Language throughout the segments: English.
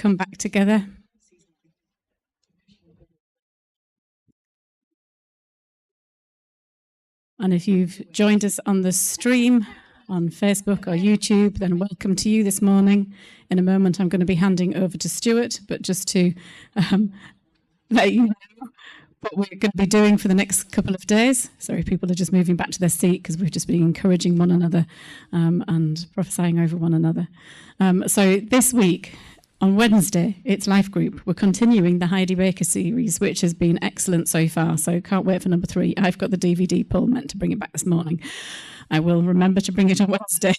come back together. And if you've joined us on the stream on Facebook or YouTube, then welcome to you this morning. In a moment, I'm going to be handing over to Stuart, but just to let you know what we're going to be doing for the next couple of days. Sorry, people are just moving back to their seat because we've just been encouraging one another and prophesying over one another. So this week, on Wednesday, it's Life Group. We're continuing the Heidi Baker series, which has been excellent so far. So can't wait for number 3. I've got the DVD pull, meant to bring it back this morning. I will remember to bring it on Wednesday.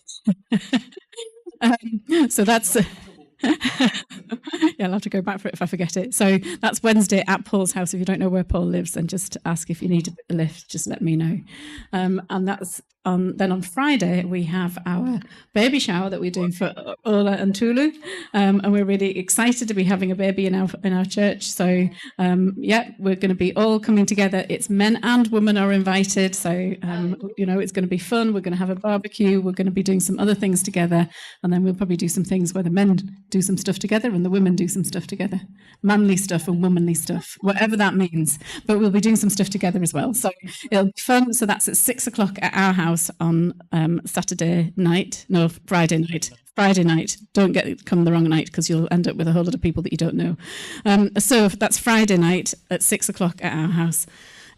So that's... yeah, I'll have to go back for it if I forget it. So that's Wednesday at Paul's house. If you don't know where Paul lives, then just ask if you need a lift, just let me know. And that's then on Friday, we have our baby shower that we're doing for Ola and Tulu. And we're really excited to be having a baby in our church. So yeah, we're going to be all coming together. It's men and women are invited. So, it's going to be fun. We're going to have a barbecue. We're going to be doing some other things together. And then we'll probably do some things where the men do some stuff together and the women do some stuff together. Manly stuff and womanly stuff, whatever that means. But we'll be doing some stuff together as well. So it'll be fun. So that's at 6 o'clock at our house on Friday night. Don't come the wrong night because you'll end up with a whole lot of people that you don't know. So that's Friday night at 6 o'clock at our house,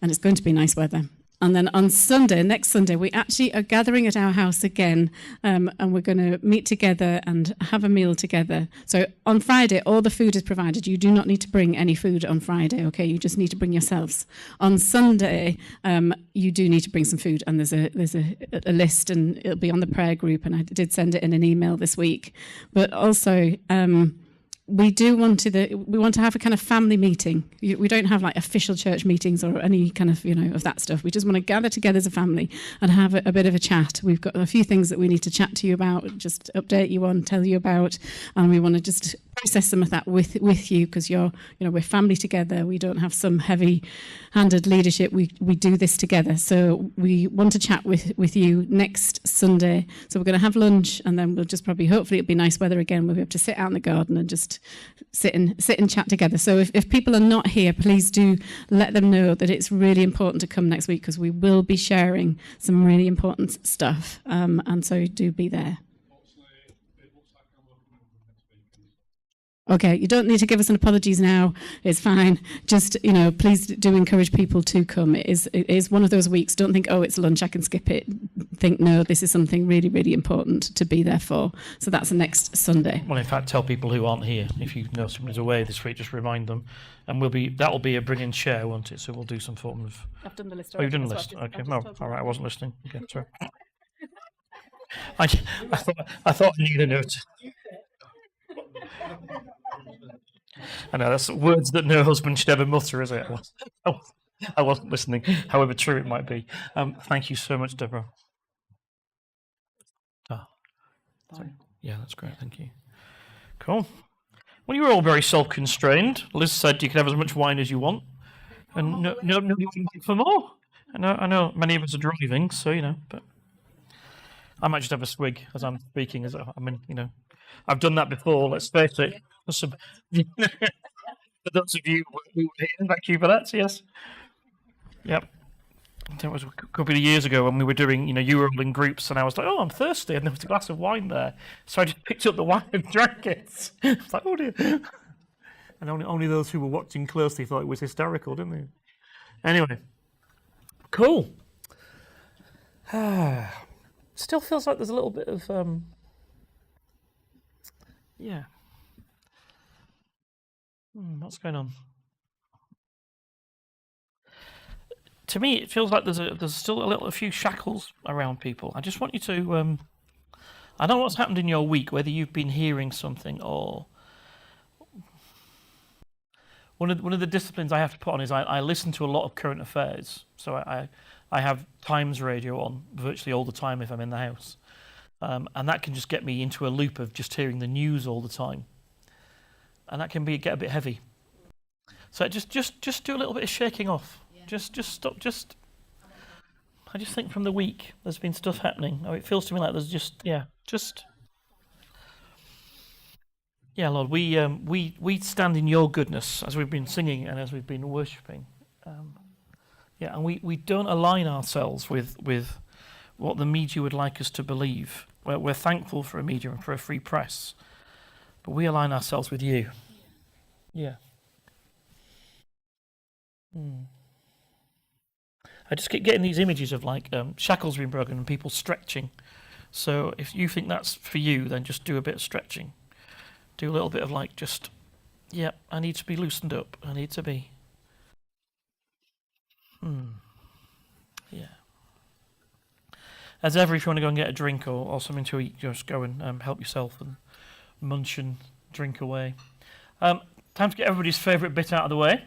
and it's going to be nice weather. And then on Sunday, next Sunday, we actually are gathering at our house again, and we're going to meet together and have a meal together. So on Friday, all the food is provided. You do not need to bring any food on Friday, okay? You just need to bring yourselves. On Sunday, you do need to bring some food, and there's a list, and it'll be on the prayer group, and I did send it in an email this week. But also... we want to have a kind of family meeting. We don't have like official church meetings or any kind of, of that stuff. We just want to gather together as a family and have a bit of a chat. We've got a few things that we need to chat to you about, just update you on, tell you about, and we want to just process some of that with you because we're family together. We don't have some heavy-handed leadership. We do this together. So we want to chat with you next Sunday. So we're going to have lunch, and then we'll just hopefully it'll be nice weather again. We'll be able to sit out in the garden and just sit and chat together. So if people are not here, please do let them know that it's really important to come next week because we will be sharing some really important stuff. And so do be there. Okay, you don't need to give us an apologies now. It's fine. Just, please do encourage people to come. It is one of those weeks. Don't think, oh, it's lunch, I can skip it. Think, no, this is something really, really important to be there for. So that's the next Sunday. Well, in fact, tell people who aren't here. If you know somebody's away this week, just remind them. And that'll be a bring and share, won't it? So we'll do some form of... I've done the list already. Oh, you've done the list. Okay, no, all right, I wasn't listening. Okay, sorry. I thought I needed a note. I know, that's words that no husband should ever mutter, is it? I wasn't listening, however true it might be. Thank you so much, Deborah. Yeah, that's great, thank you. Cool. Well, you were all very self-constrained. Liz said you could have as much wine as you want, and nobody wanted for more. I know many of us are driving, so, but I might just have a swig as I'm speaking. I've done that before, let's face it. For those of you who were here, thank you for that, yes. Yep. I think it was a couple of years ago when we were doing, you were all in groups, and I was like, oh, I'm thirsty, and there was a glass of wine there. So I just picked up the wine and drank it. It's like, oh dear. And only those who were watching closely thought it was hysterical, didn't they? Anyway. Cool. Still feels like there's a little bit of, yeah. What's going on? To me, it feels like there's still a few shackles around people. I just want you to. I don't know what's happened in your week, whether you've been hearing something or. One of the disciplines I have to put on is I listen to a lot of current affairs. So I have Times radio on virtually all the time if I'm in the house, and that can just get me into a loop of just hearing the news all the time. And that can get a bit heavy. So just do a little bit of shaking off. Yeah. Just stop. I just think from the week there's been stuff happening. It feels to me like there's just Yeah, Lord, we stand in your goodness as we've been singing and as we've been worshipping. Yeah, and we don't align ourselves with what the media would like us to believe. We're thankful for a media and for a free press, but we align ourselves with you. Yeah. I just keep getting these images of like shackles being broken and people stretching. So if you think that's for you, then just do a bit of stretching. Do a little bit of like just, yeah, I need to be loosened up. I need to be. Yeah. As ever, if you want to go and get a drink or something to eat, just go and help yourself and munch and drink away. Time to get everybody's favourite bit out of the way.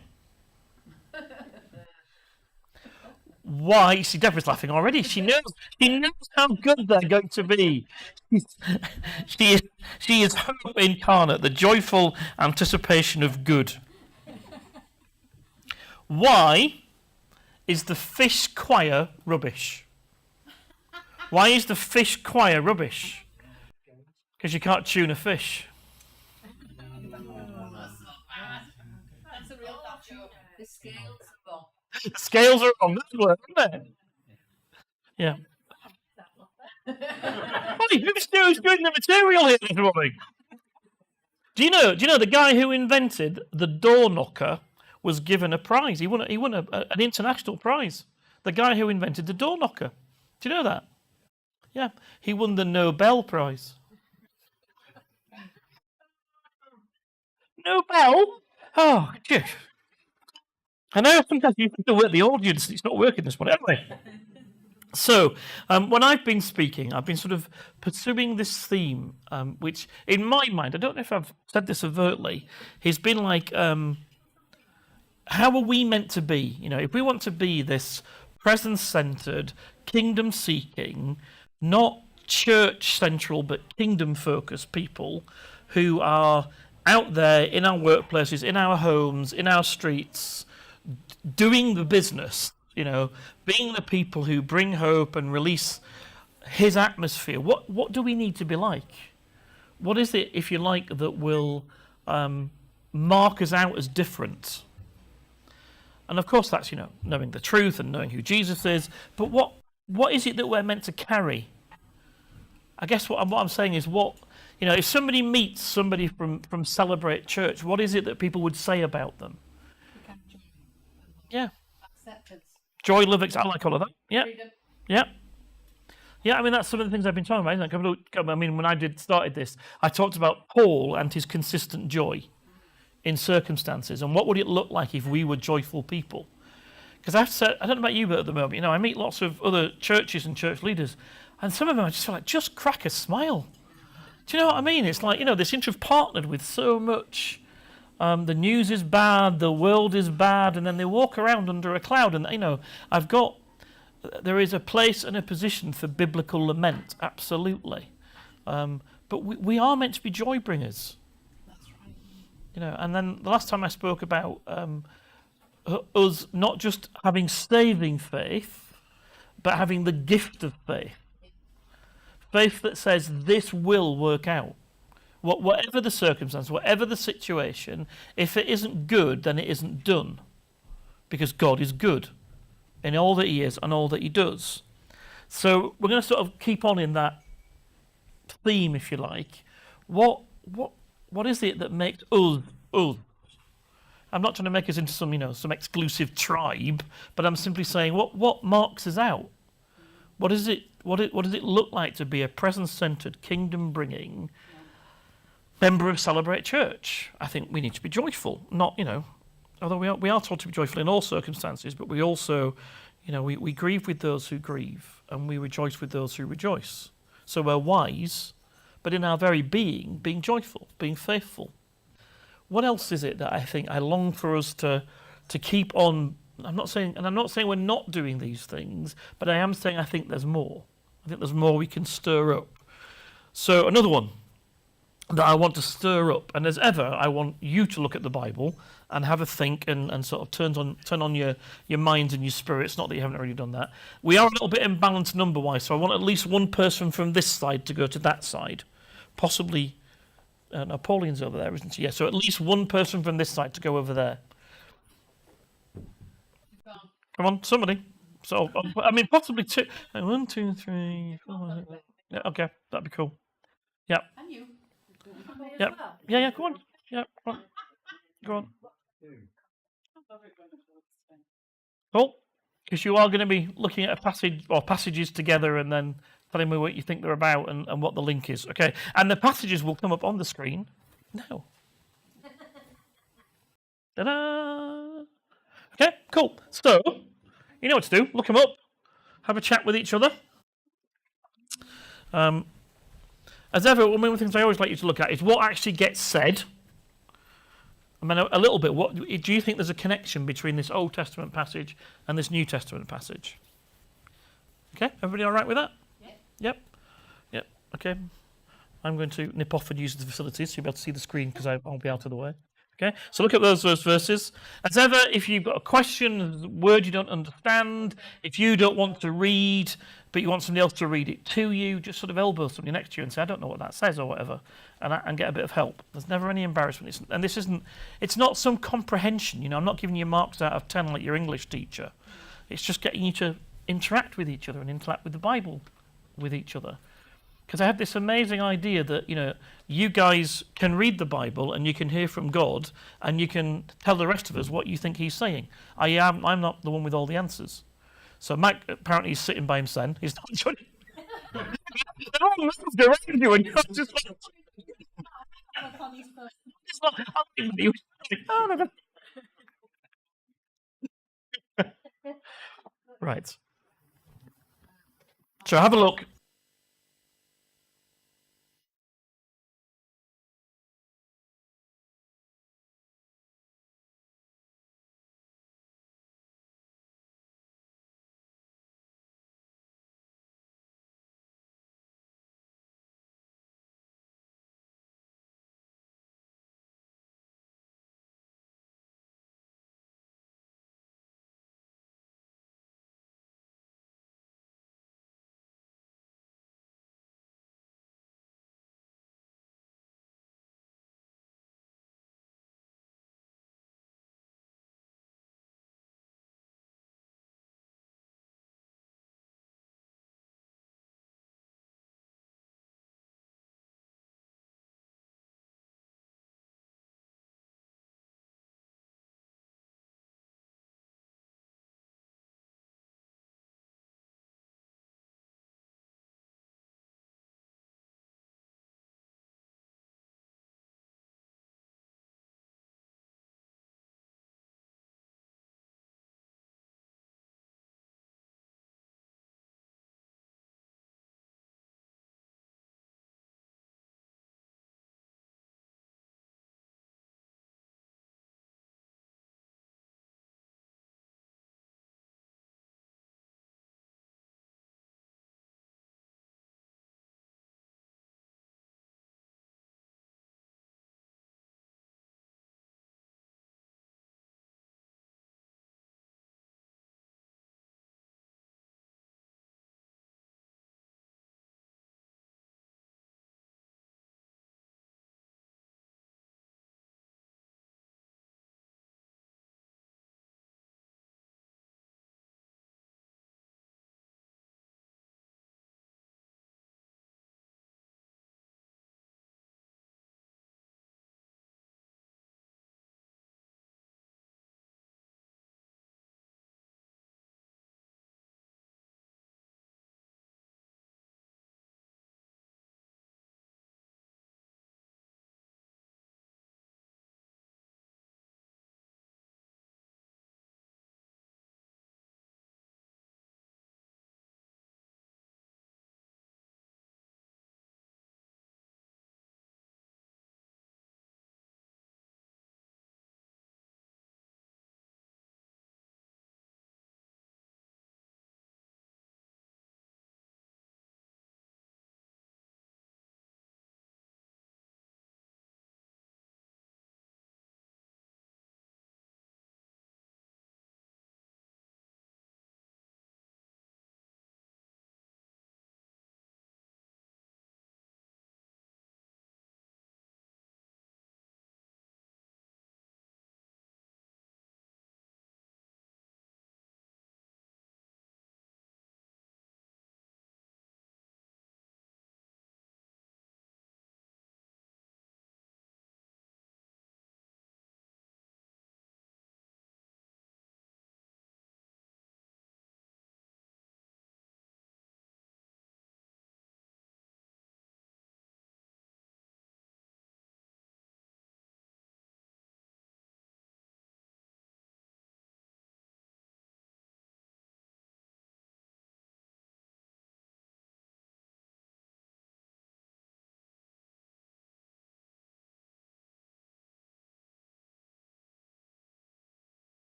Why? See, Deborah's laughing already. She knows how good they're going to be. She is hope incarnate, the joyful anticipation of good. Why is the fish choir rubbish? Why is the fish choir rubbish? Because you can't tune a fish. That's a real joke. The scales are wrong. The scales are on this one, aren't they? Yeah. Hey, who's doing the material here this morning? Do you know the guy who invented the door knocker was given a prize? He won an international prize. The guy who invented the door knocker. Do you know that? Yeah, he won the Nobel Prize. Nobel? Oh, gosh. I know sometimes you have to work the audience. It's not working this morning. Anyway. So, when I've been speaking, I've been sort of pursuing this theme, which in my mind, I don't know if I've said this overtly, has been like, how are we meant to be? You know, if we want to be this presence-centered, kingdom-seeking, not church-central, but kingdom-focused people who are out there in our workplaces, in our homes, in our streets, doing the business, you know, being the people who bring hope and release his atmosphere. What do we need to be like? What is it, if you like, that will mark us out as different? And of course that's, you know, knowing the truth and knowing who Jesus is, but what is it that we're meant to carry? I guess what I'm saying is you know, if somebody meets somebody from Celebrate Church, what is it that people would say about them? Yeah. Acceptance. Joy, love, I like all of that. Yeah. Freedom. Yeah. Yeah, I mean, that's some of the things I've been talking about, isn't it? I mean, when I started this, I talked about Paul and his consistent joy in circumstances, and what would it look like if we were joyful people? Because I've said, I don't know about you, but at the moment, you know, I meet lots of other churches and church leaders, and some of them I just feel like, just crack a smile. Do you know what I mean? It's like, you know, they seem to have partnered with so much. The news is bad, the world is bad, and then they walk around under a cloud. And, you know, there is a place and a position for biblical lament, absolutely. But we are meant to be joy bringers. That's right. You know, and then the last time I spoke about us not just having saving faith, but having the gift of faith. Faith that says this will work out. Whatever the circumstance, whatever the situation, if it isn't good, then it isn't done. Because God is good in all that he is and all that he does. So we're going to sort of keep on in that theme, if you like. What is it that makes us us? I'm not trying to make us into some exclusive tribe, but I'm simply saying what marks us out? What does it look like to be a presence-centered, kingdom-bringing member of Celebrate Church? I think we need to be joyful, not, you know, although we are told to be joyful in all circumstances, but we also, you know, we grieve with those who grieve, and we rejoice with those who rejoice. So we're wise, but in our very being joyful, being faithful. What else is it that I think I long for us to keep on? I'm not saying we're not doing these things, but I am saying I think there's more. I think there's more we can stir up. So another one that I want to stir up, and as ever, I want you to look at the Bible and have a think and sort of turn on your minds and your spirits. Not that you haven't already done that. We are a little bit imbalanced number-wise, so I want at least one person from this side to go to that side, possibly No, Pauline's over there, isn't she? Yeah, so at least one person from this side to go over there. Come on, somebody. So, I mean, possibly two. 1, 2, 3, 4. Yeah, okay, that'd be cool. Yeah. And you. Yeah. Yeah, go on. Yeah, go on. Go on. Cool. Because you are going to be looking at a passage or passages together and then telling me what you think they're about and what the link is. Okay. And the passages will come up on the screen. No. Ta-da! Okay, cool. So, you know what to do. Look them up. Have a chat with each other. As ever, one of the things I always like you to look at is what actually gets said. I mean, a little bit. What do you think there's a connection between this Old Testament passage and this New Testament passage? Okay, everybody all right with that? Yep. Okay. I'm going to nip off and use the facilities so you'll be able to see the screen because I won't be out of the way. Okay, so look at those verses. As ever, if you've got a question, a word you don't understand, if you don't want to read, but you want somebody else to read it to you, just sort of elbow somebody next to you and say, I don't know what that says or whatever, and get a bit of help. There's never any embarrassment. It's not some comprehension, you know, I'm not giving you marks out of 10 like your English teacher. It's just getting you to interact with each other and interact with the Bible with each other. Because I have this amazing idea that, you know, you guys can read the Bible and you can hear from God and you can tell the rest of us what you think he's saying. I'm not the one with all the answers. So Mac apparently is sitting by himself. He's not trying to... around you and you're just like... It's not... Oh, no. Right. So have a look.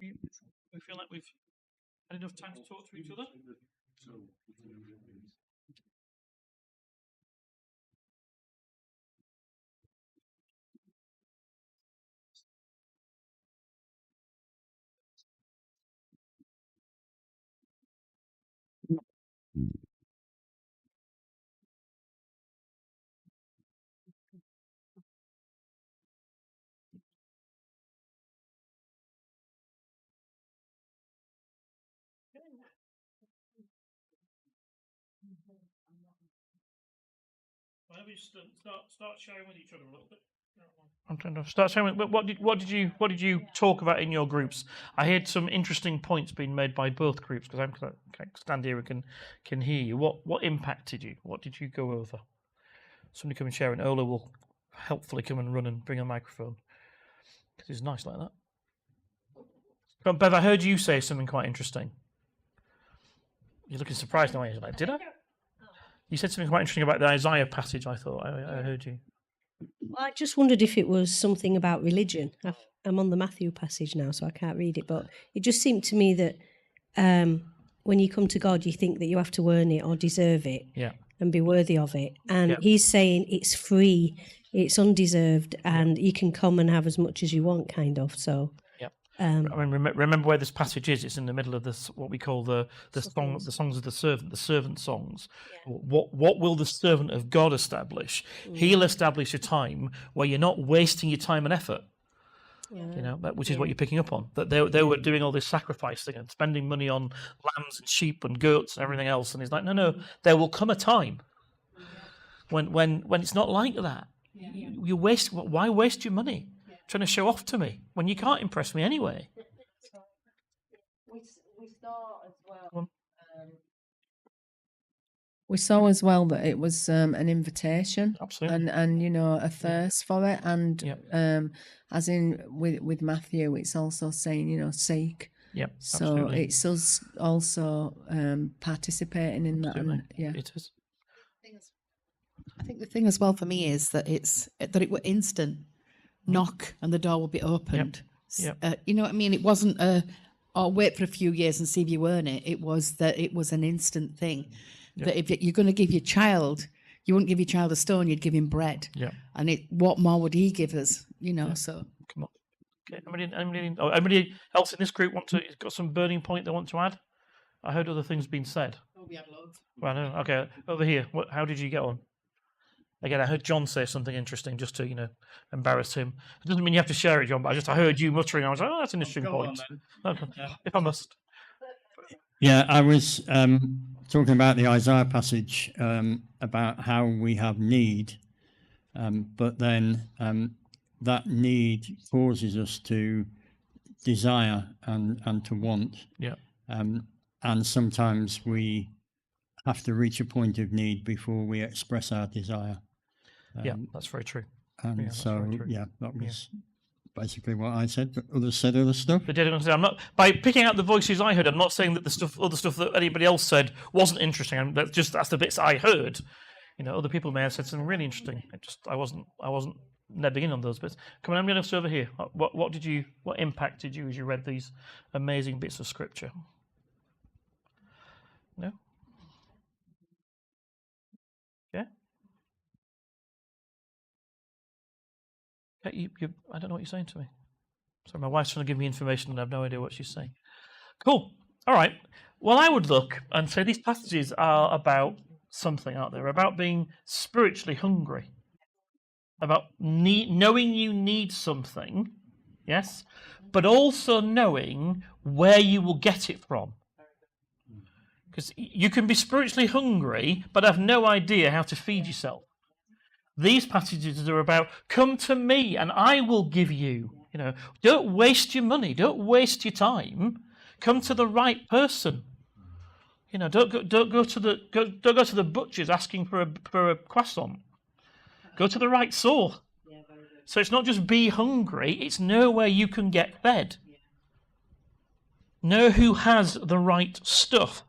We feel like we've had enough time to talk to each other. Why don't we start sharing with each other a little bit? I'm trying to start sharing. What did you talk about in your groups? I heard some interesting points being made by both groups because I can't stand here and can hear you. What impacted you? What did you go over? Somebody come and share, and Ola will helpfully come and run and bring a microphone because it's nice like that. But Bev, I heard you say something quite interesting. You're looking surprised now. You're like, did I? You said something quite interesting about the Isaiah passage, I thought. I heard you. I just wondered if it was something about religion. I'm on the Matthew passage now, so I can't read it, but it just seemed to me that when you come to God, you think that you have to earn it or deserve it and be worthy of it. And he's saying it's free, it's undeserved, and you can come and have as much as you want, kind of. So. I mean, remember where this passage is. It's in the middle of this, what we call the songs of the servant songs. Yeah. What will the servant of God establish? He'll establish a time where you're not wasting your time and effort. Yeah. Which is what you're picking up on. That they were doing all this sacrificing and spending money on lambs and sheep and goats and everything else. And he's like, no, there will come a time when it's not like that. Yeah. You waste. Why waste your money? Trying to show off to me when you can't impress me anyway. We saw as well. We saw as well that it was an invitation, absolutely, and a thirst for it, and as in with Matthew, it's also saying seek. Yep. So absolutely. It's us also participating in absolutely. that. It is. I think the thing as well for me is that it were instant. Knock and the door will be opened. Yep. You know what I mean? It wasn't wait for a few years and see if you earn it. It was an instant thing. Yep. That if you're going to give your child, you wouldn't give your child a stone, you'd give him bread. Yeah. And what more would he give us? So. Come on. Okay. Anybody else in this group got some burning point they want to add? I heard other things being said. Oh, we have loads. Well, no. Okay. Over here. How did you get on? Again, I heard John say something interesting just to, embarrass him. It doesn't mean you have to share it, John, but I heard you muttering. I was like, oh, that's an interesting point. Okay. If I must. Yeah, I was talking about the Isaiah passage about how we have need, but then that need causes us to desire and to want. Yeah. And sometimes we have to reach a point of need before we express our desire. Yeah, that's very true. And that was basically what I said, but others said other stuff. I'm not, by picking out the voices I heard, I'm not saying that other stuff that anybody else said wasn't interesting. That's the bits I heard. Other people may have said something really interesting. I wasn't nebbing in on those bits. Come on, I'm going to over here. What impacted you as you read these amazing bits of scripture? No? Yeah? I don't know what you're saying to me. Sorry, my wife's trying to give me information and I have no idea what she's saying. Cool. All right. Well, I would look and say these passages are about something, aren't they? They're about being spiritually hungry, about knowing you need something, yes, but also knowing where you will get it from. Because you can be spiritually hungry, but have no idea how to feed yourself. These passages are about, come to me and I will give you. Don't waste your money. Don't waste your time. Come to the right person. Don't go to the butcher's asking for a croissant. Go to the right source. So it's not just be hungry. It's know where you can get fed. Know who has the right stuff.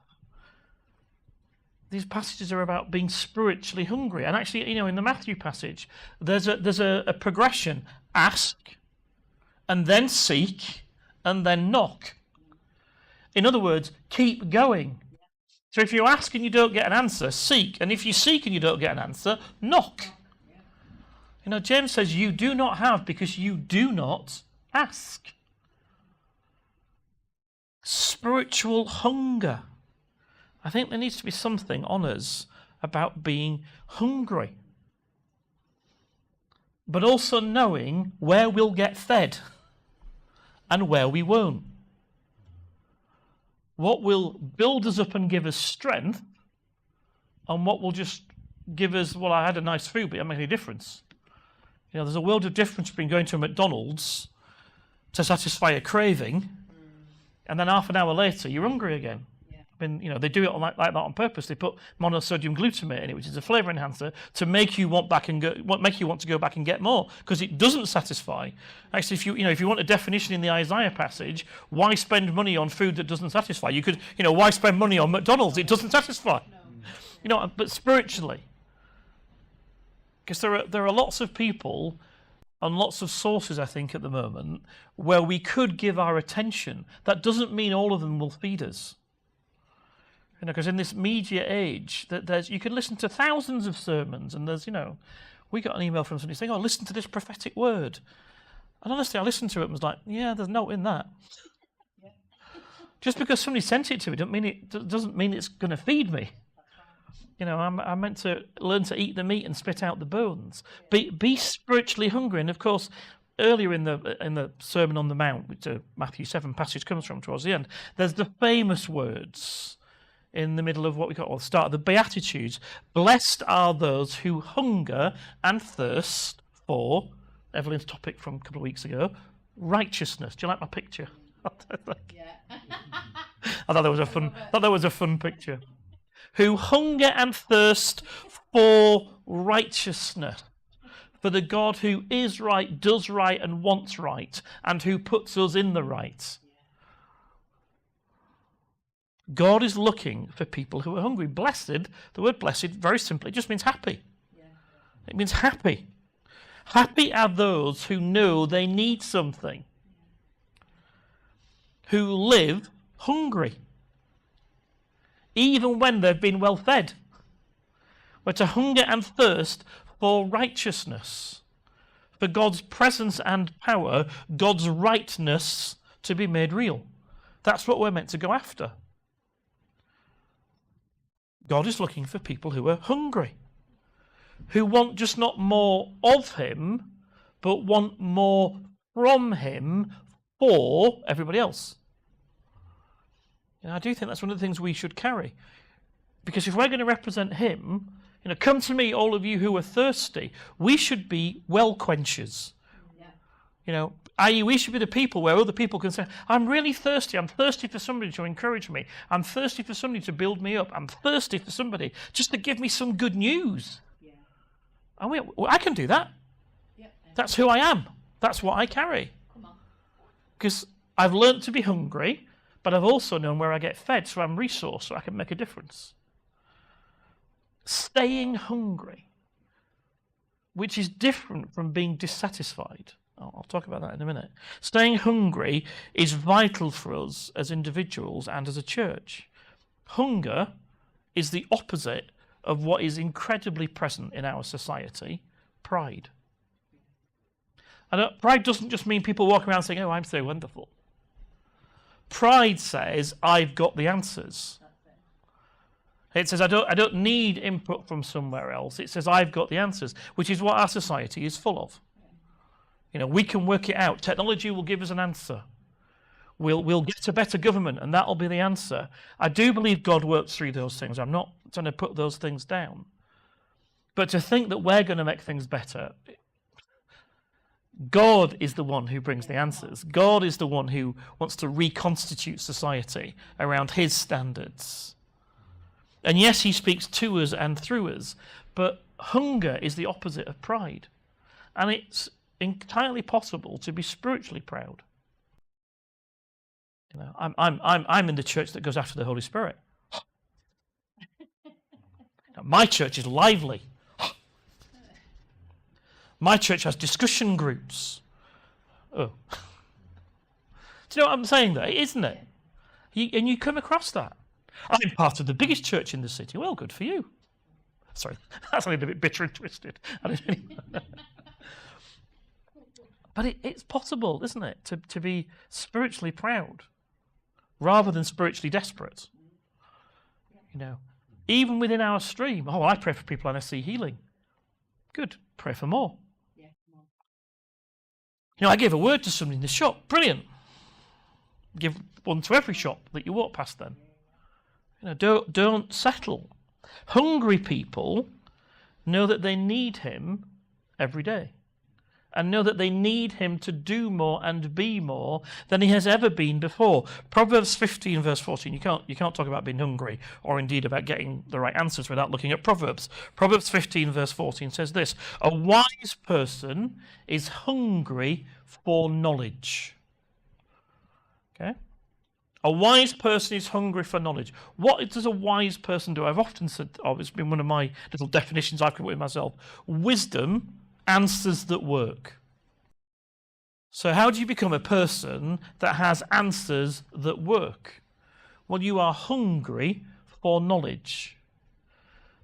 These passages are about being spiritually hungry. And actually, in the Matthew passage, there's a progression. Ask, and then seek, and then knock. In other words, keep going. So if you ask and you don't get an answer, seek. And if you seek and you don't get an answer, knock. You know, James says you do not have because you do not ask. Spiritual hunger. I think there needs to be something on us about being hungry. But also knowing where we'll get fed and where we won't. What will build us up and give us strength, and what will just give us, well, I had a nice food, but it doesn't make any difference. You know, there's a world of difference between going to a McDonald's to satisfy a craving, and then half an hour later, you're hungry again. I mean, you know, they do it like that on purpose. They put monosodium glutamate in it, which is a flavour enhancer, to make you want to go back and get more, because it doesn't satisfy. Actually, if you want a definition in the Isaiah passage, why spend money on food that doesn't satisfy? You could, why spend money on McDonald's? It doesn't satisfy. No. But spiritually, because there are lots of people and lots of sources, I think, at the moment where we could give our attention. That doesn't mean all of them will feed us. Because in this media age, you can listen to thousands of sermons, and we got an email from somebody saying, "Oh, listen to this prophetic word," and honestly, I listened to it and was like, "Yeah, there's no in that." Yeah. Just because somebody sent it to me doesn't mean it's going to feed me. I'm meant to learn to eat the meat and spit out the bones. Be spiritually hungry, and of course, earlier in the Sermon on the Mount, which Matthew 7 passage comes from towards the end, there's the famous words. In the middle of what we call the start of the Beatitudes. Blessed are those who hunger and thirst for, Evelyn's topic from a couple of weeks ago, righteousness. Do you like my picture? Yeah. I thought that was a fun picture. Who hunger and thirst for righteousness. For the God who is right, does right, and wants right, and who puts us in the right. God is looking for people who are hungry. Blessed, the word blessed, very simply, just means happy. Yeah. It means happy. Happy are those who know they need something, who live hungry, even when they've been well fed. We're to hunger and thirst for righteousness, for God's presence and power, God's rightness to be made real. That's what we're meant to go after. God is looking for people who are hungry, who want just not more of him, but want more from him for everybody else. I do think that's one of the things we should carry. Because if we're going to represent him, come to me, all of you who are thirsty, we should be well quenchers. Yeah. I.e., we should be the people where other people can say, I'm really thirsty. I'm thirsty for somebody to encourage me. I'm thirsty for somebody to build me up. I'm thirsty for somebody just to give me some good news. Yeah. I can do that. Yeah. That's who I am. That's what I carry. Because I've learnt to be hungry, but I've also known where I get fed, so I'm resourced, so I can make a difference. Staying hungry, which is different from being dissatisfied. I'll talk about that in a minute. Staying hungry is vital for us as individuals and as a church. Hunger is the opposite of what is incredibly present in our society, pride. And pride doesn't just mean people walking around saying, "Oh, I'm so wonderful." Pride says, "I've got the answers." It says, I don't need input from somewhere else. It says, "I've got the answers," which is what our society is full of. We can work it out. Technology will give us an answer. We'll get a better government, and that'll be the answer. I do believe God works through those things. I'm not trying to put those things down. But to think that we're going to make things better, God is the one who brings the answers. God is the one who wants to reconstitute society around his standards. And yes, he speaks to us and through us, but hunger is the opposite of pride. And it's entirely possible to be spiritually proud. I'm in the church that goes after the Holy Spirit. My church is lively. My church has discussion groups. Do you know what I'm saying there? Isn't it? And you come across that. I'm part of the biggest church in the city. Well, good for you. Sorry, that's a little bit bitter and twisted. But it's possible, isn't it, to be spiritually proud rather than spiritually desperate. You know, even within our stream. Oh, I pray for people and I see healing. Good, pray for more. You know, I gave a word to somebody in the shop. Brilliant. Give one to every shop that you walk past then. You know, don't settle. Hungry people know that they need him every day, and know that they need him to do more and be more than he has ever been before. Proverbs 15 verse 14, you can't talk about being hungry or indeed about getting the right answers without looking at Proverbs. Proverbs 15 verse 14 says this: a wise person is hungry for knowledge. Okay? A wise person is hungry for knowledge. What does a wise person do? I've often said, it's been one of my little definitions I've come up with myself. Wisdom answers that work. So how do you become a person that has answers that work? Well, you are hungry for knowledge.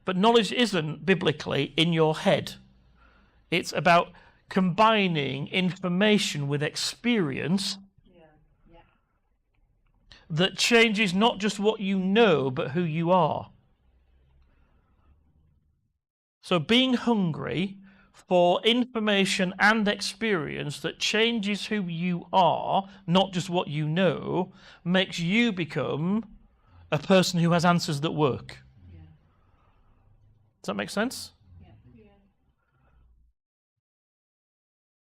But knowledge isn't biblically in your head. It's about combining information with experience that changes not just what you know, but who you are. So being hungry for information and experience that changes who you are, not just what you know, makes you become a person who has answers that work. Yeah. Does that make sense? Yeah.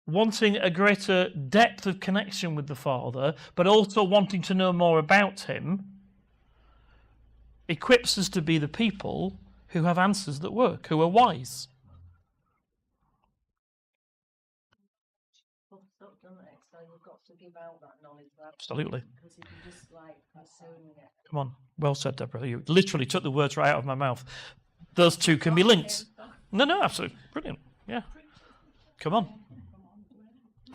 Wanting a greater depth of connection with the Father, but also wanting to know more about him, equips us to be the people who have answers that work, who are wise. Absolutely. Come on. Well said, Deborah. You literally took the words right out of my mouth. Those two can be linked. No, absolutely. Brilliant. Yeah. Come on.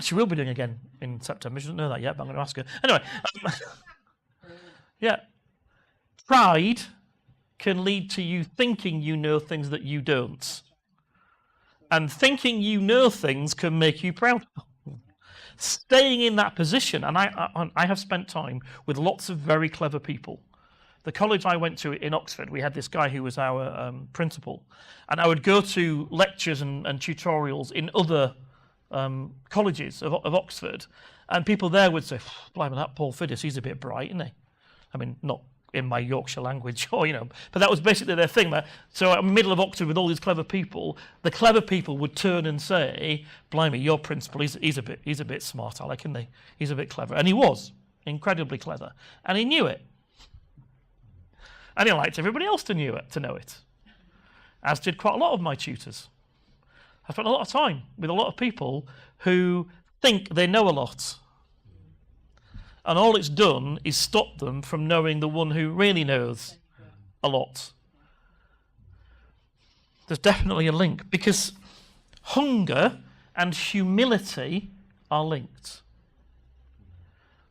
She will be doing again in September. She doesn't know that yet, but I'm going to ask her. Anyway. Yeah. Pride can lead to you thinking you know things that you don't. And thinking you know things can make you proud. Staying in that position, and I have spent time with lots of very clever people. The college I went to in Oxford, we had this guy who was our principal, and I would go to lectures and tutorials in other colleges of Oxford, and people there would say, blimey, that Paul Fiddis, he's a bit bright, isn't he? I mean, not in my Yorkshire language, or but that was basically their thing. So in the middle of Oxford with all these clever people, the clever people would turn and say, blimey, your principal, he's a bit smart, Alec, isn't he? He's a bit clever. And he was incredibly clever. And he knew it. And he liked everybody else to know it. As did quite a lot of my tutors. I spent a lot of time with a lot of people who think they know a lot. And all it's done is stop them from knowing the one who really knows a lot. There's definitely a link, because hunger and humility are linked.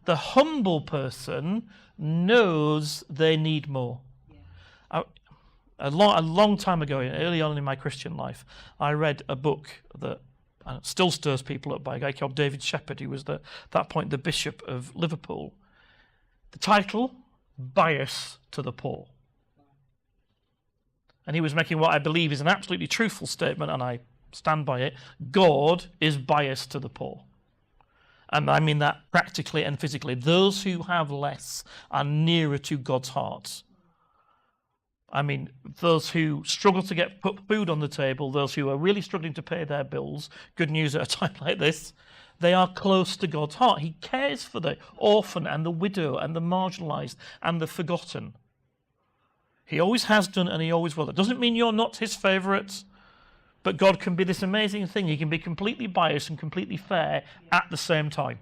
The humble person knows they need more. A long time ago, early on in my Christian life, I read a book that still stirs people up, by a guy called David Shepherd, who was at that point the Bishop of Liverpool. The title, Bias to the Poor. And he was making what I believe is an absolutely truthful statement, and I stand by it. God is biased to the poor. And I mean that practically and physically. Those who have less are nearer to God's heart. I mean, those who struggle to put food on the table, those who are really struggling to pay their bills, good news at a time like this, they are close to God's heart. He cares for the orphan and the widow and the marginalised and the forgotten. He always has done and he always will. It doesn't mean you're not his favourite, but God can be this amazing thing. He can be completely biased and completely fair at the same time.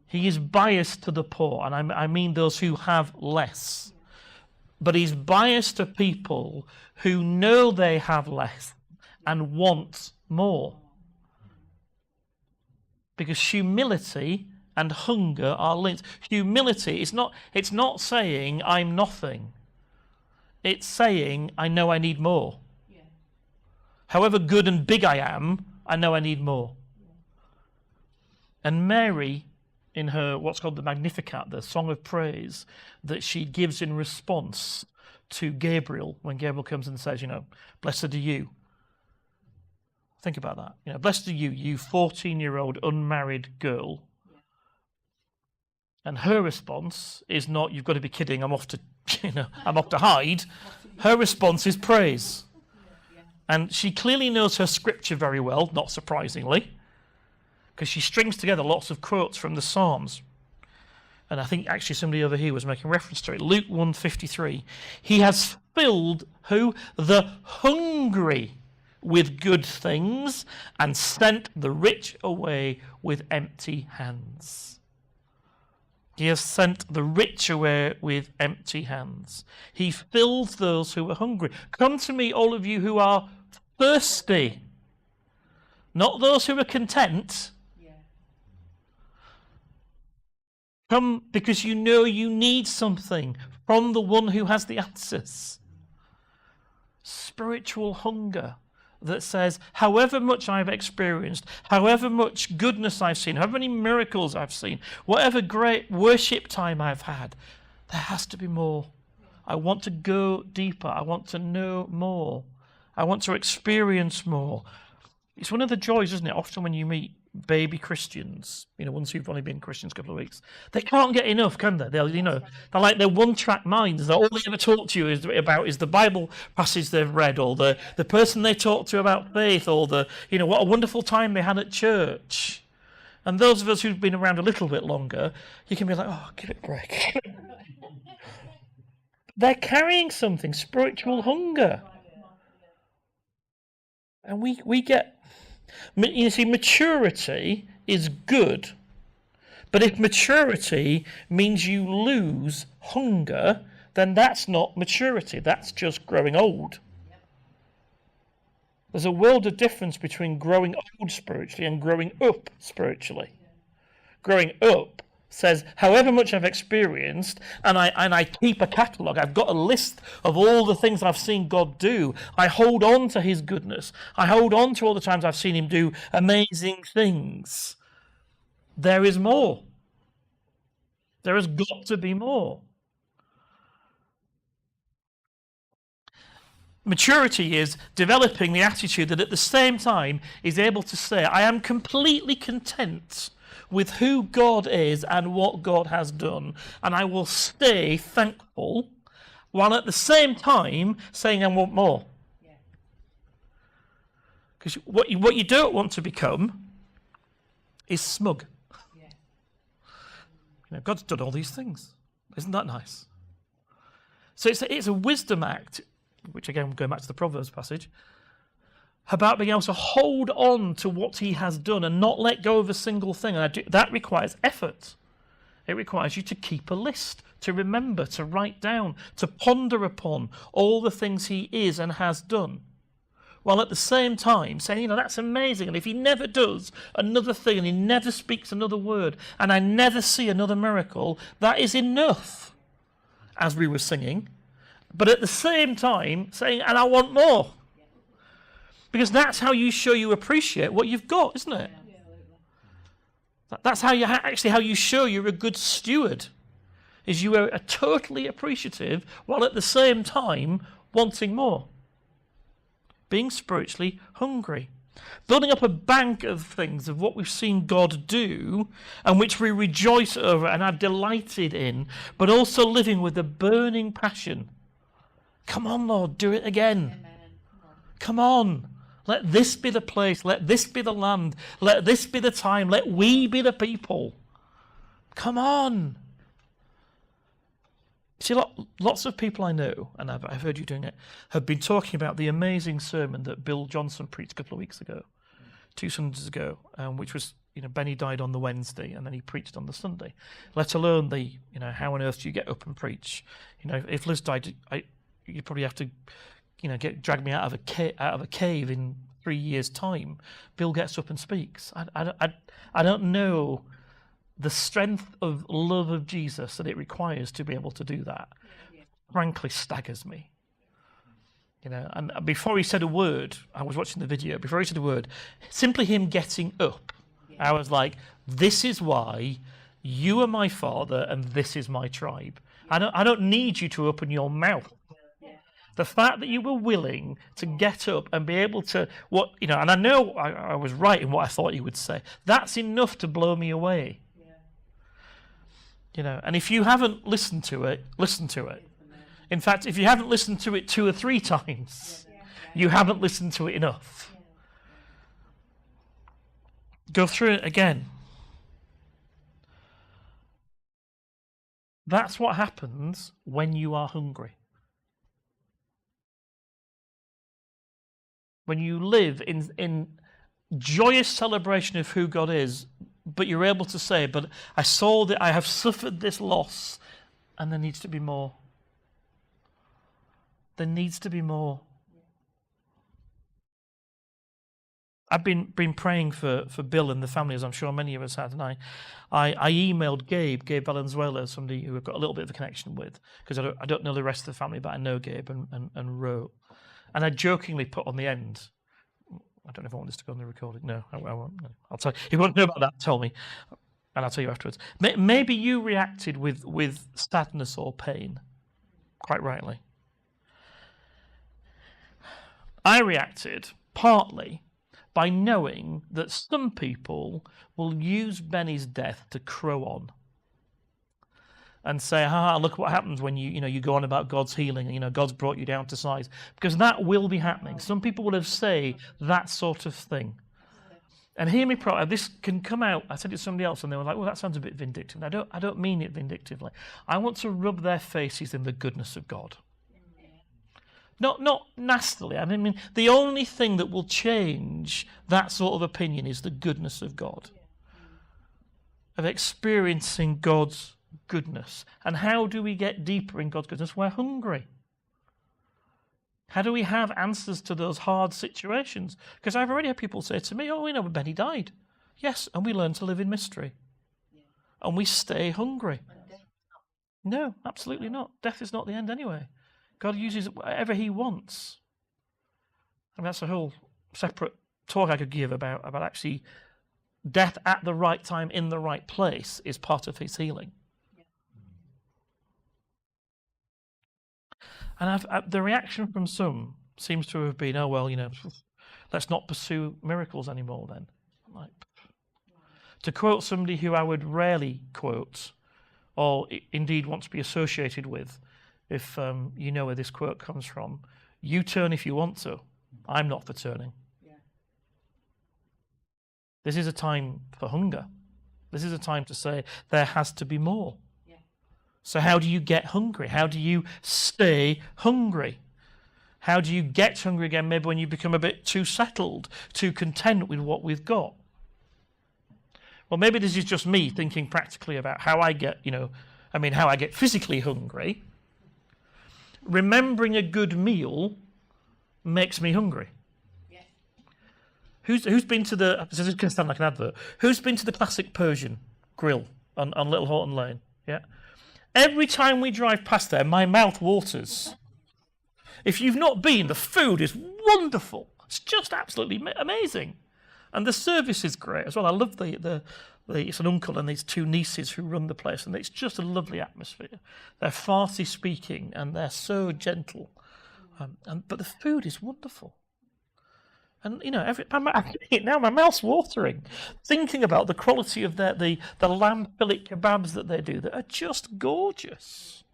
He is biased to the poor, and I mean those who have less. But he's biased to people who know they have less and want more. Because humility and hunger are linked. Humility is it's not saying I'm nothing. It's saying I know I need more. Yeah. However good and big I am, I know I need more. Yeah. And Mary, in her what's called the Magnificat, the song of praise that she gives in response to Gabriel, when Gabriel comes and says, blessed are you. Think about that. Blessed are you, you 14-year-old unmarried girl. Yeah. And her response is not, you've got to be kidding, I'm off to hide. Her response is praise. And she clearly knows her scripture very well, not surprisingly, because she strings together lots of quotes from the Psalms. And I think actually somebody over here was making reference to it. Luke 1:53. He has filled who? The hungry with good things and sent the rich away with empty hands. He has sent the rich away with empty hands. He fills those who are hungry. Come to me, all of you who are thirsty. Not those who are content. Yeah. Come because you know you need something from the one who has the answers. Spiritual hunger that says, however much I've experienced, however much goodness I've seen, however many miracles I've seen, whatever great worship time I've had, there has to be more. I want to go deeper. I want to know more. I want to experience more. It's one of the joys, isn't it? Often when you meet baby Christians, ones who've only been Christians a couple of weeks, they can't get enough, can they? They're like their one-track minds. All they ever talk to you is the Bible passage they've read, or the person they talk to about faith, or what a wonderful time they had at church. And those of us who've been around a little bit longer, you can be like, oh, give it a break. They're carrying something, spiritual hunger. And we get... maturity is good, but if maturity means you lose hunger, then that's not maturity, that's just growing old. There's a world of difference between growing old spiritually and growing up spiritually. Growing up says, however much I've experienced, and I keep a catalogue, I've got a list of all the things I've seen God do. I hold on to his goodness. I hold on to all the times I've seen him do amazing things. There is more. There has got to be more. Maturity is developing the attitude that at the same time is able to say, I am completely content with who God is and what God has done, and I will stay thankful, while at the same time saying I want more. Because what you don't want to become is smug. God's done all these things. Isn't that nice? So it's a wisdom act, which again, going back to the Proverbs passage, about being able to hold on to what he has done and not let go of a single thing. And that requires effort. It requires you to keep a list, to remember, to write down, to ponder upon all the things he is and has done, while at the same time saying, that's amazing. And if he never does another thing and he never speaks another word and I never see another miracle, that is enough, as we were singing. But at the same time saying, and I want more. Because that's how you show you appreciate what you've got, isn't it? That's how you show you're a good steward, is you are totally appreciative while at the same time wanting more. Being spiritually hungry. Building up a bank of things of what we've seen God do and which we rejoice over and are delighted in, but also living with a burning passion. Come on, Lord, do it again. Amen. Come on. Let this be the place. Let this be the land. Let this be the time. Let we be the people. Come on. See, lots of people I know, and I've heard you doing it, have been talking about the amazing sermon that Bill Johnson preached a couple of weeks ago, 2 Sundays ago, which was, Benny died on the Wednesday and then he preached on the Sunday. Let alone how on earth do you get up and preach? If Liz died, you'd probably have to drag me out of a cave in 3 years' time. Bill gets up and speaks. I don't know the strength of love of Jesus that it requires to be able to do that, frankly, staggers me. You know, and before he said a word, I was watching the video, before he said a word, simply him getting up, I was like, this is why you are my father and this is my tribe. I don't need you to open your mouth. The fact that you were willing to get up and be able to, and I know I was right in what I thought you would say, that's enough to blow me away. You know, and if you haven't listened to it, listen to it. In fact, if you haven't listened to it 2 or 3 times, you haven't listened to it enough. Go through it again. That's what happens when you are hungry. When you live in joyous celebration of who God is, but you're able to say, but I saw that I have suffered this loss, and there needs to be more. There needs to be more. I've been praying for Bill and the family, as I'm sure many of us had, and I emailed Gabe Valenzuela, somebody who I've got a little bit of a connection with, because I don't know the rest of the family, but I know Gabe, and wrote. And I jokingly put on the end, I don't know if I want this to go on the recording. No, I won't. No. I'll tell you. If you want to know about that, tell me, and I'll tell you afterwards. Maybe you reacted with sadness or pain, quite rightly. I reacted partly by knowing that some people will use Benny's death to crow on and say, look what happens when you go on about God's healing, and God's brought you down to size, because that will be happening. Some people will have say that sort of thing. And hear me properly, this can come out, I said it to somebody else and they were like, well, that sounds a bit vindictive. I don't mean it vindictively. I want to rub their faces in the goodness of God. Not nastily. I mean, the only thing that will change that sort of opinion is the goodness of God, of experiencing God's goodness. And how do we get deeper in God's goodness? We're hungry. How do we have answers to those hard situations? Because I've already had people say to me, but Benny died. Yes, and we learn to live in mystery. And we stay hungry. No, absolutely not. Death is not the end anyway. God uses whatever he wants. And that's a whole separate talk I could give about actually death at the right time in the right place is part of his healing. And the reaction from some seems to have been, let's not pursue miracles anymore then. I'm like, to quote somebody who I would rarely quote, or indeed want to be associated with, if you know where this quote comes from, you turn if you want to. I'm not for turning. Yeah. This is a time for hunger. This is a time to say there has to be more. Yeah. So how do you get hungry? How do you stay hungry? How do you get hungry again, maybe when you become a bit too settled, too content with what we've got? Well, maybe this is just me thinking practically about how I get, how I get physically hungry. Remembering a good meal makes me hungry. Yeah. Who's been to this is going to sound like an advert. Who's been to the classic Persian grill on Little Horton Lane? Yeah. Every time we drive past there, my mouth waters. If you've not been, the food is wonderful. It's just absolutely amazing. And the service is great as well. I love it's an uncle and these 2 nieces who run the place, and it's just a lovely atmosphere. They're Farsi speaking and they're so gentle, but the food is wonderful. And now my mouth's watering, thinking about the quality of the lamb fillet kebabs that they do that are just gorgeous.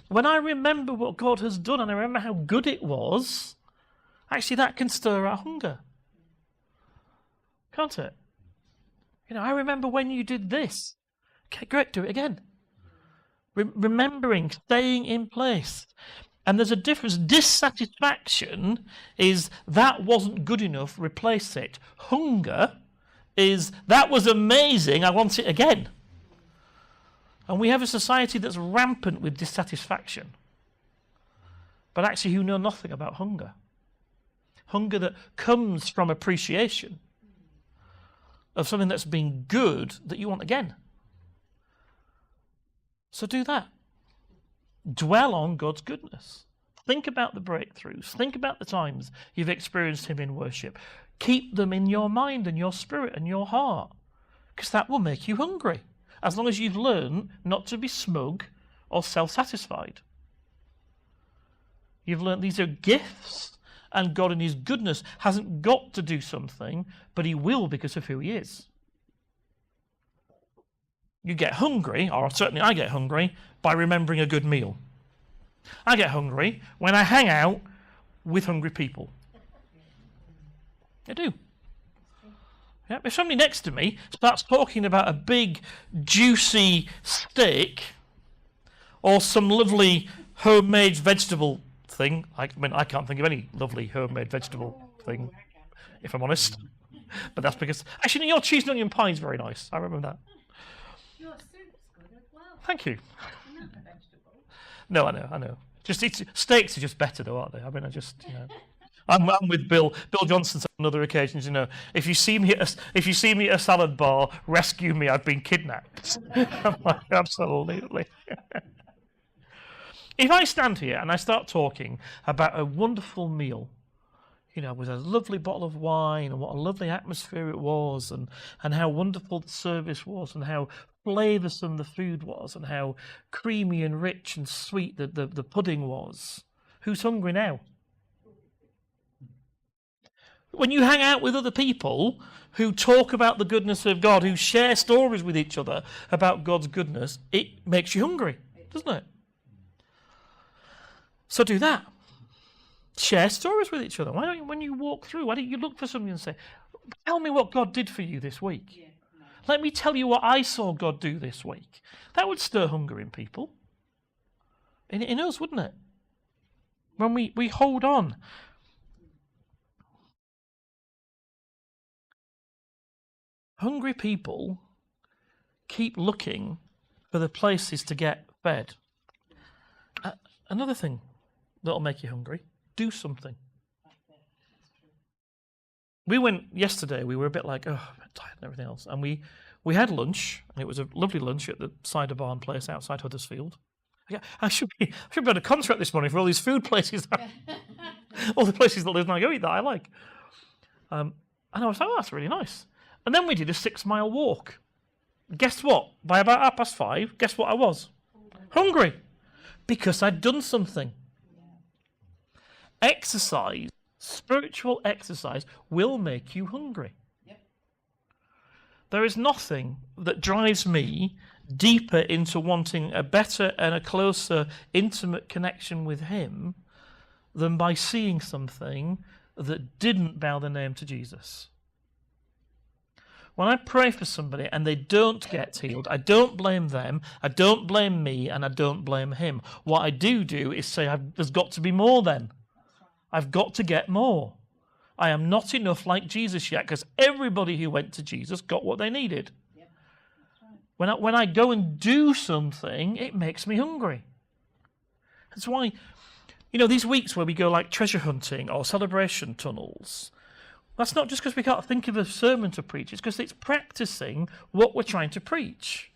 When I remember what God has done and I remember how good it was, actually that can stir our hunger, can't it? I remember when you did this. Okay, great, do it again. Remembering, staying in place. And there's a difference. Dissatisfaction is that wasn't good enough, replace it. Hunger is that was amazing, I want it again. And we have a society that's rampant with dissatisfaction, but actually who know nothing about hunger. Hunger that comes from appreciation of something that's been good that you want again. So do that. Dwell on God's goodness. Think about the breakthroughs. Think about the times you've experienced him in worship. Keep them in your mind and your spirit and your heart, because that will make you hungry, as long as you've learned not to be smug or self-satisfied. You've learned these are gifts, and God in his goodness hasn't got to do something, but he will because of who he is. You get hungry, or certainly I get hungry, by remembering a good meal. I get hungry when I hang out with hungry people. I do. Yeah, if somebody next to me starts talking about a big, juicy steak or some lovely homemade vegetable thing, I can't think of any lovely homemade vegetable thing, if I'm honest. But that's because, actually, your cheese and onion pie is very nice. I remember that. Your soup's good as well. Thank you. Isn't that a vegetable? No, I know. Steaks are just better, though, aren't they? I mean, I'm with Bill Johnson on other occasions. If you see me at a salad bar, rescue me. I've been kidnapped. I'm like, absolutely. If I stand here and I start talking about a wonderful meal, with a lovely bottle of wine and what a lovely atmosphere it was, and how wonderful the service was, and how flavoursome the food was, and how creamy and rich and sweet the pudding was, who's hungry now? When you hang out with other people who talk about the goodness of God, who share stories with each other about God's goodness, it makes you hungry, doesn't it? So do that. Share stories with each other. Why don't you, when you walk through, why don't you look for something and say, tell me what God did for you this week. Yeah, no. Let me tell you what I saw God do this week. That would stir hunger in people. In us, wouldn't it? When we hold on. Hungry people keep looking for the places to get fed. Another thing that'll make you hungry, do something. We went yesterday, we were a bit like, I'm tired and everything else. And we had lunch, and it was a lovely lunch at the Cider Barn place outside Huddersfield. I should be able to contract this morning for all these food places, all the places that Liz and I go eat that I like. And I was like, that's really nice. And then we did a 6-mile walk. Guess what? By about 5:30, guess what I was? Hungry. Because I'd done something. Exercise, spiritual exercise, will make you hungry. Yep. There is nothing that drives me deeper into wanting a better and a closer, intimate connection with him than by seeing something that didn't bow the name to Jesus. When I pray for somebody and they don't get healed, I don't blame them, I don't blame me, and I don't blame him. What I do is say, there's got to be more then. I've got to get more. I am not enough like Jesus yet, because everybody who went to Jesus got what they needed. Yep. Right. When I go and do something, it makes me hungry. That's why, these weeks where we go like treasure hunting or celebration tunnels, that's not just because we can't think of a sermon to preach, it's because it's practicing what we're trying to preach.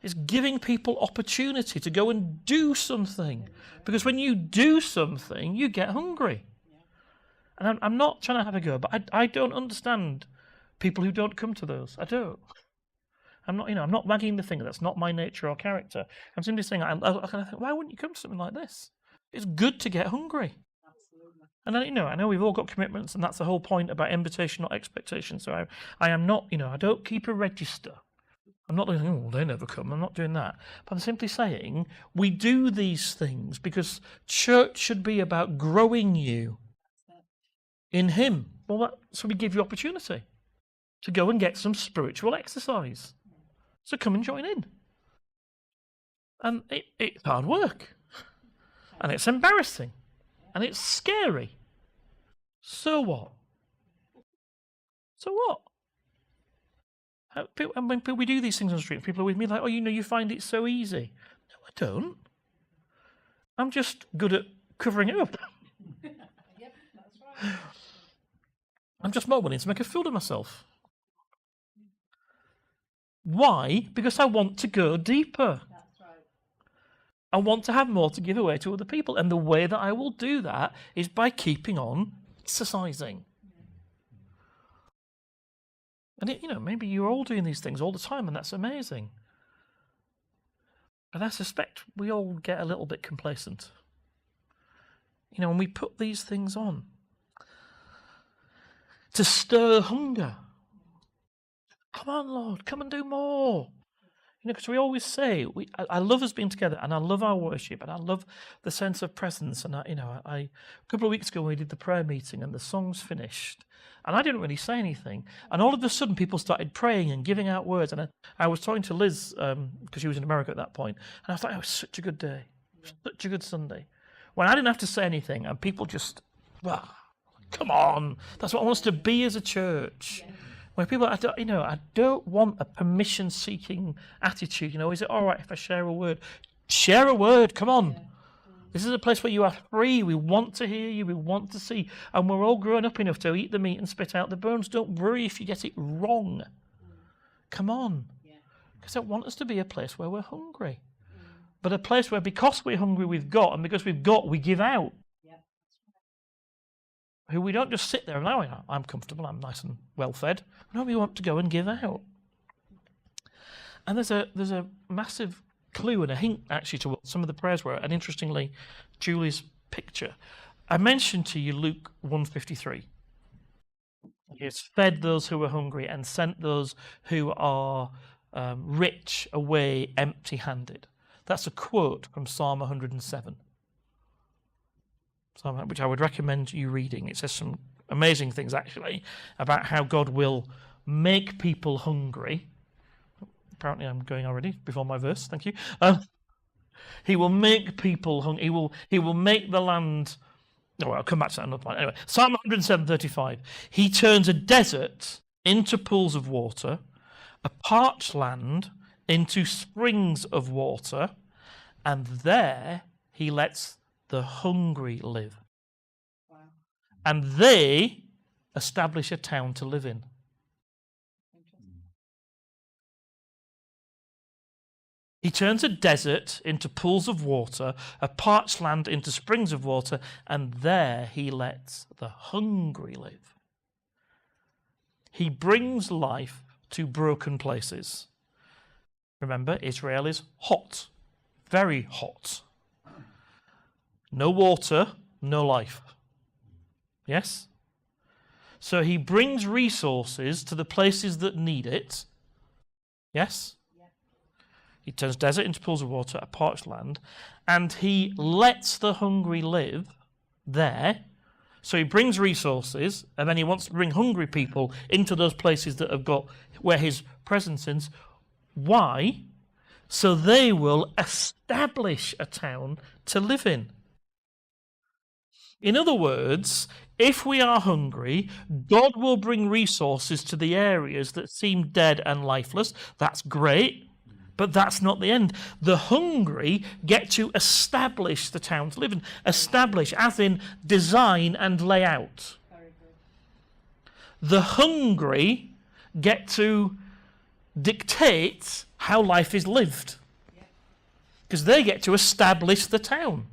It's giving people opportunity to go and do something. Because when you do something, you get hungry. And I'm not trying to have a go, but I don't understand people who don't come to those. I don't. I'm not wagging the finger. That's not my nature or character. I'm simply saying, I think, why wouldn't you come to something like this? It's good to get hungry. And then, I know we've all got commitments, and that's the whole point about invitation, not expectation. So I am not, I don't keep a register. I'm not like, they never come. I'm not doing that. But I'm simply saying we do these things because church should be about growing you in him. Well, so we give you opportunity to go and get some spiritual exercise. So come and join in. And it's hard work. And it's embarrassing. And it's scary. So what? So what? And when we do these things on the street, people are with me like, you find it so easy. No, I don't. I'm just good at covering it up. Yep, that's right. I'm just more willing to make a fool of myself. Why? Because I want to go deeper. That's right. I want to have more to give away to other people. And the way that I will do that is by keeping on exercising. And, maybe you're all doing these things all the time, and that's amazing. And I suspect we all get a little bit complacent. When we put these things on to stir hunger. Come on, Lord, come and do more. Because we always say, I love us being together, and I love our worship, and I love the sense of presence. And a couple of weeks ago we did the prayer meeting, and the songs finished, and I didn't really say anything. And all of a sudden, people started praying and giving out words. And I was talking to Liz because she was in America at that point, and I thought, it was such a good day, such a good Sunday, when I didn't have to say anything, and people just, come on, that's what I want us to be as a church. Yeah. Where people, I don't want a permission-seeking attitude. Is it all right if I share a word? Share a word, come on. Yeah. This is a place where you are free. We want to hear you. We want to see. And we're all grown up enough to eat the meat and spit out the bones. Don't worry if you get it wrong. Come on. Because I want us to be a place where we're hungry. But a place where, because we're hungry, we've got, and because we've got, we give out. Who we don't just sit there and, I'm comfortable, I'm nice and well fed. No, we want to go and give out. And there's a massive clue and a hint actually to what some of the prayers were. And interestingly, Julie's picture. I mentioned to you Luke 1:53. He has fed those who are hungry and sent those who are rich away empty-handed. That's a quote from Psalm 107. Which I would recommend you reading. It says some amazing things, actually, about how God will make people hungry. Apparently I'm going already before my verse, thank you. He will make people hungry. He will make the land... I'll come back to that another point. Anyway, Psalm 107:35. He turns a desert into pools of water, a parched land into springs of water, and there he lets the hungry live. Wow. And they establish a town to live in. He turns a desert into pools of water, a parched land into springs of water, and there he lets the hungry live. He brings life to broken places. Remember, Israel is hot, very hot. No water, no life. Yes? So he brings resources to the places that need it. Yes? Yeah. He turns desert into pools of water, a parched land, and he lets the hungry live there. So he brings resources, and then he wants to bring hungry people into those places that have got where his presence is. Why? So they will establish a town to live in. In other words, if we are hungry, God will bring resources to the areas that seem dead and lifeless. That's great, but that's not the end. The hungry get to establish the town to live in. Establish, as in design and lay out. The hungry get to dictate how life is lived. Because they get to establish the town.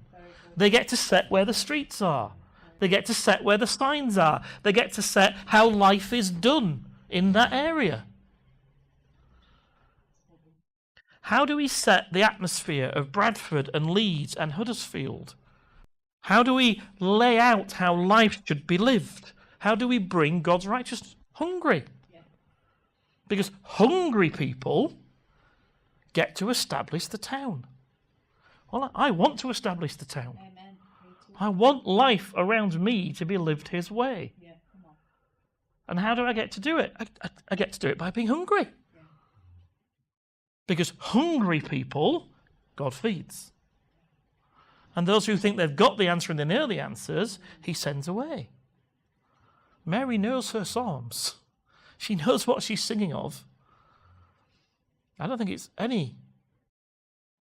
They get to set where the streets are. They get to set where the signs are. They get to set how life is done in that area. How do we set the atmosphere of Bradford and Leeds and Huddersfield? How do we lay out how life should be lived? How do we bring God's righteousness? Hungry. Because hungry people get to establish the town. Well, I want to establish the town. Amen. I want life around me to be lived his way. Yeah, come on. And how do I get to do it? I get to do it by being hungry. Yeah. Because hungry people, God feeds. And those who think they've got the answer and they know the answers, he sends away. Mary knows her psalms. She knows what she's singing of. I don't think it's any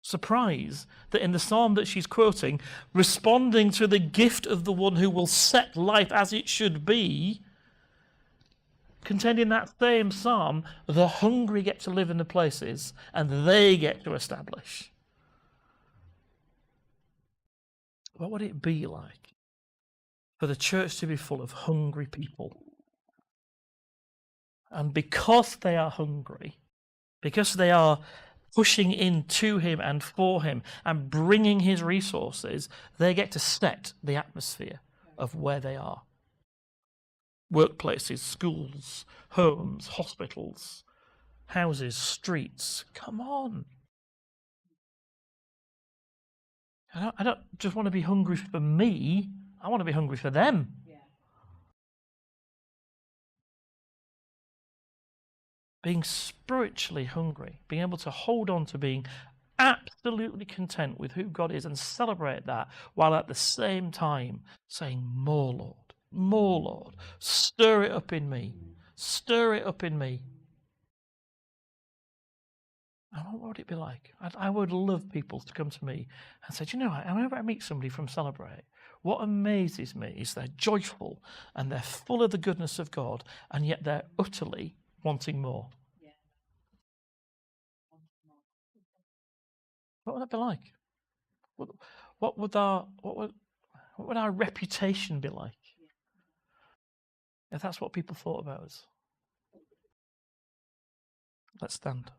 surprise that in the psalm that she's quoting, responding to the gift of the one who will set life as it should be, contained in that same psalm, the hungry get to live in the places and they get to establish. What would it be like for the church to be full of hungry people? And because they are hungry, because they are pushing into him and for him and bringing his resources, they get to set the atmosphere of where they are. Workplaces, schools, homes, hospitals, houses, streets. Come on. I don't just want to be hungry for me. I want to be hungry for them. Being spiritually hungry, being able to hold on to being absolutely content with who God is and celebrate that, while at the same time saying, more Lord, stir it up in me, stir it up in me. And what would it be like? I would love people to come to me and say, do you know what, whenever I meet somebody from Celebrate, what amazes me is they're joyful and they're full of the goodness of God, and yet they're utterly wanting more. What would that be like? What would our reputation be like if that's what people thought about us? Let's stand.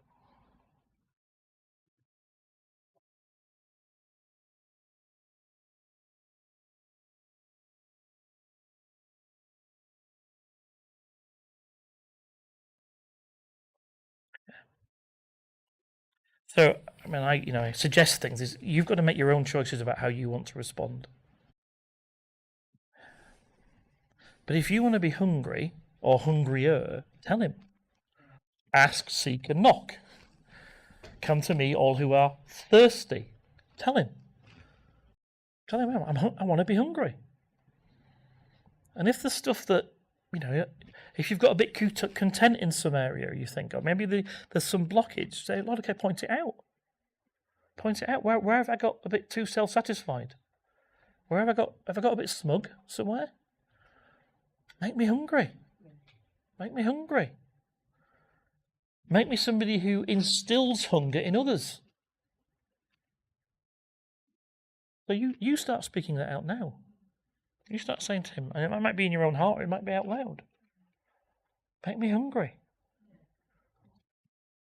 So, I suggest things. Is you've got to make your own choices about how you want to respond. But if you want to be hungry or hungrier, tell him. Ask, seek, and knock. Come to me, all who are thirsty. Tell him. Tell him, I want to be hungry. And if the stuff that, if you've got a bit content in some area, you think, or maybe there's some blockage, say, Lord, okay, point it out. Point it out. Where have I got a bit too self-satisfied? Where have I got a bit smug somewhere? Make me hungry. Make me hungry. Make me somebody who instills hunger in others. So you start speaking that out now. You start saying to him, and it might be in your own heart, or it might be out loud. Make me hungry.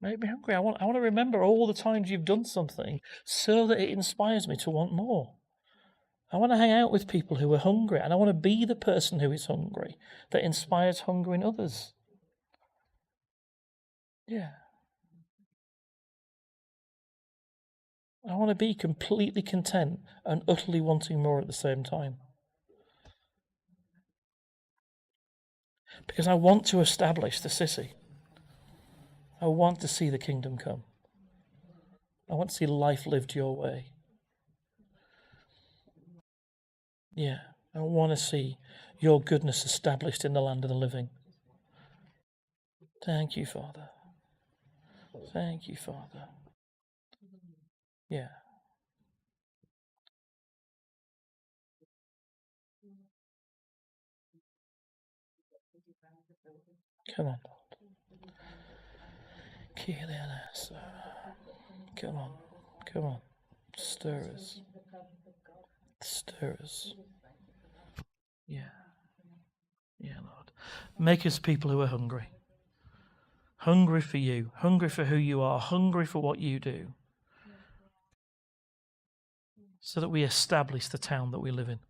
Make me hungry. I want to remember all the times you've done something so that it inspires me to want more. I want to hang out with people who are hungry, and I want to be the person who is hungry that inspires hunger in others. Yeah. I want to be completely content and utterly wanting more at the same time. Because I want to establish the city. I want to see the kingdom come. I want to see life lived your way. Yeah, I want to see your goodness established in the land of the living. Thank you, Father. Thank you, Father. Yeah. Come on, Lord. Come on. Come on. Stir us. Stir us. Yeah. Yeah, Lord. Make us people who are hungry. Hungry for you. Hungry for who you are. Hungry for what you do. So that we establish the town that we live in.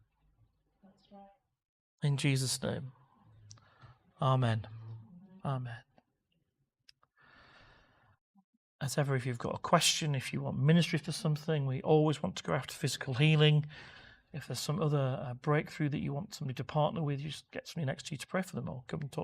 In Jesus' name. Amen. Amen. As ever, if you've got a question, if you want ministry for something, we always want to go after physical healing. If there's some other breakthrough that you want somebody to partner with, you just get somebody next to you to pray for them, or come and talk